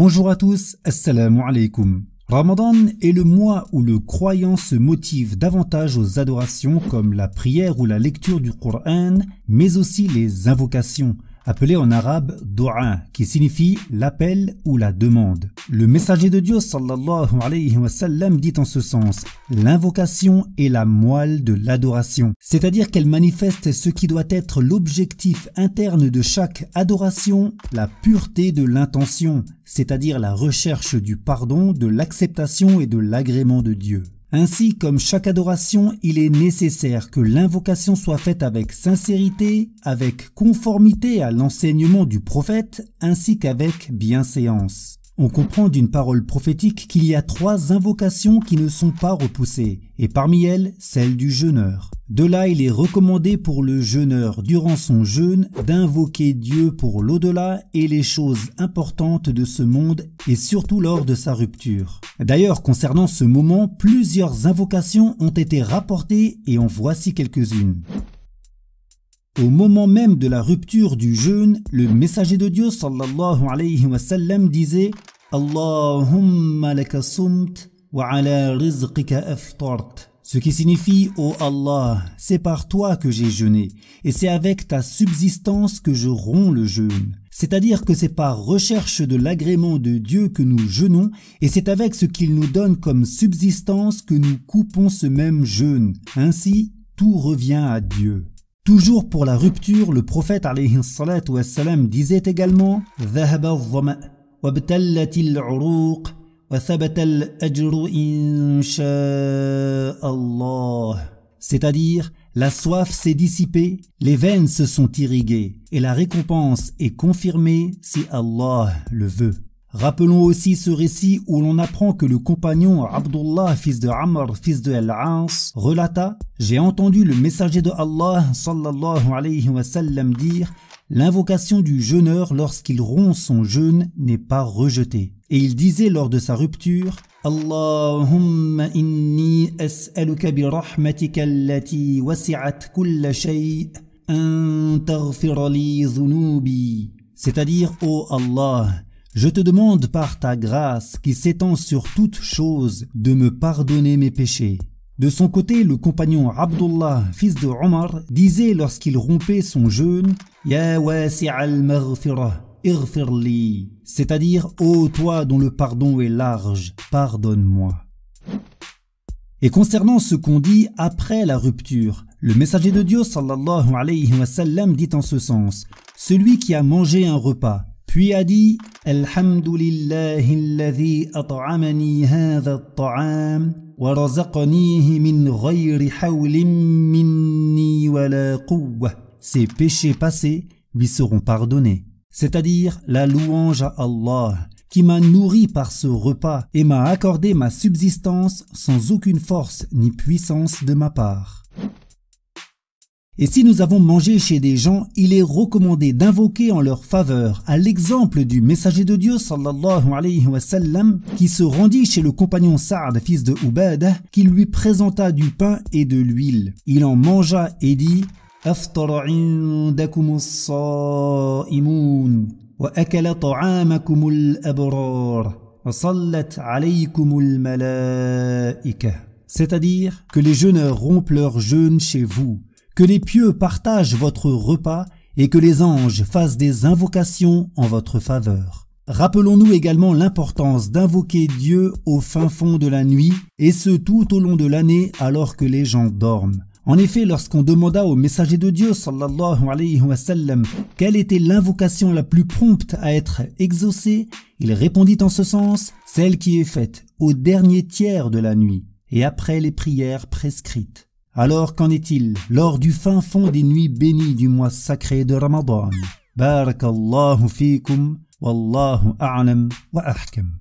Bonjour à tous, assalamu alaikum. Ramadan est le mois où le croyant se motive davantage aux adorations comme la prière ou la lecture du Coran, mais aussi les invocations, appelées en arabe dua, qui signifie l'appel ou la demande. Le messager de Dieu sallallahu alayhi wa sallam dit en ce sens: l'invocation est la moelle de l'adoration, c'est-à-dire qu'elle manifeste ce qui doit être l'objectif interne de chaque adoration, la pureté de l'intention, c'est-à-dire la recherche du pardon, de l'acceptation et de l'agrément de Dieu. Ainsi, comme chaque adoration, il est nécessaire que l'invocation soit faite avec sincérité, avec conformité à l'enseignement du prophète, ainsi qu'avec bienséance. On comprend d'une parole prophétique qu'il y a 3 invocations qui ne sont pas repoussées, et parmi elles, celle du jeûneur. De là, il est recommandé pour le jeûneur, durant son jeûne, d'invoquer Dieu pour l'au-delà et les choses importantes de ce monde, et surtout lors de sa rupture. D'ailleurs, concernant ce moment, plusieurs invocations ont été rapportées et en voici quelques-unes. Au moment même de la rupture du jeûne, le messager de Dieu sallallahu alayhi wa sallam disait: Allahumma laka sumt wa ala rizqika aftart. Ce qui signifie: ô Allah, c'est par toi que j'ai jeûné, et c'est avec ta subsistance que je romps le jeûne. C'est-à-dire que c'est par recherche de l'agrément de Dieu que nous jeûnons, et c'est avec ce qu'il nous donne comme subsistance que nous coupons ce même jeûne. Ainsi, tout revient à Dieu. Toujours pour la rupture, le prophète alayhi salatu wassalam disait également: Dhahaba al-dhama' wabtallat al-'uruq wa thabata al-ajru insha Allah. C'est-à-dire, la soif s'est dissipée, les veines se sont irriguées, et la récompense est confirmée si Allah le veut. Rappelons aussi ce récit où l'on apprend que le compagnon Abdullah, fils de Amr, fils de Al-As, relata: j'ai entendu le messager de Allah sallallahu alayhi wa sallam dire: l'invocation du jeûneur lorsqu'il rompt son jeûne n'est pas rejetée. Et il disait lors de sa rupture: Allahumma inni as'aluka bi rahmatika allati wasi'at kulla shay' an taghfira li dhunubi. C'est-à-dire: ô Allah, je te demande par ta grâce qui s'étend sur toute chose de me pardonner mes péchés. De son côté, le compagnon Abdullah, fils de Omar, disait lorsqu'il rompait son jeûne: Ya wasi'al maghfirah, ighfir li. C'est-à-dire: ô toi dont le pardon est large, pardonne-moi. Et concernant ce qu'on dit après la rupture, le messager de Dieu sallallahu alayhi wa sallam dit en ce sens: celui qui a mangé un repas, puis a dit: Alhamdulillahi alladhi at'amani hadha at-ta'am wa razaqanihi min ghayri hawlin minni wa la quwwah. Ses péchés passés lui seront pardonnés. C'est-à-dire la louange à Allah, qui m'a nourri par ce repas et m'a accordé ma subsistance sans aucune force ni puissance de ma part. Et si nous avons mangé chez des gens, il est recommandé d'invoquer en leur faveur, à l'exemple du messager de Dieu sallallahu alayhi wa sallam, qui se rendit chez le compagnon Sa'd, fils de Ubadah, qui lui présenta du pain et de l'huile. Il en mangea et dit: Aftara indakum as-sa'imun wa akala ta'amakum al-abrar wa sallat alaykum al-malaika. C'est-à-dire que les jeûneurs rompent leur jeûne chez vous, que les pieux partagent votre repas et que les anges fassent des invocations en votre faveur. Rappelons-nous également l'importance d'invoquer Dieu au fin fond de la nuit, et ce tout au long de l'année alors que les gens dorment. En effet, lorsqu'on demanda au messager de Dieu sallallahu alayhi wa sallam quelle était l'invocation la plus prompte à être exaucée, il répondit en ce sens: celle qui est faite au dernier tiers de la nuit et après les prières prescrites. Alors qu'en est-il lors du fin fond des nuits bénies du mois sacré de Ramadan? Barakallahu fikum, wallahu a'lam wa ahkam.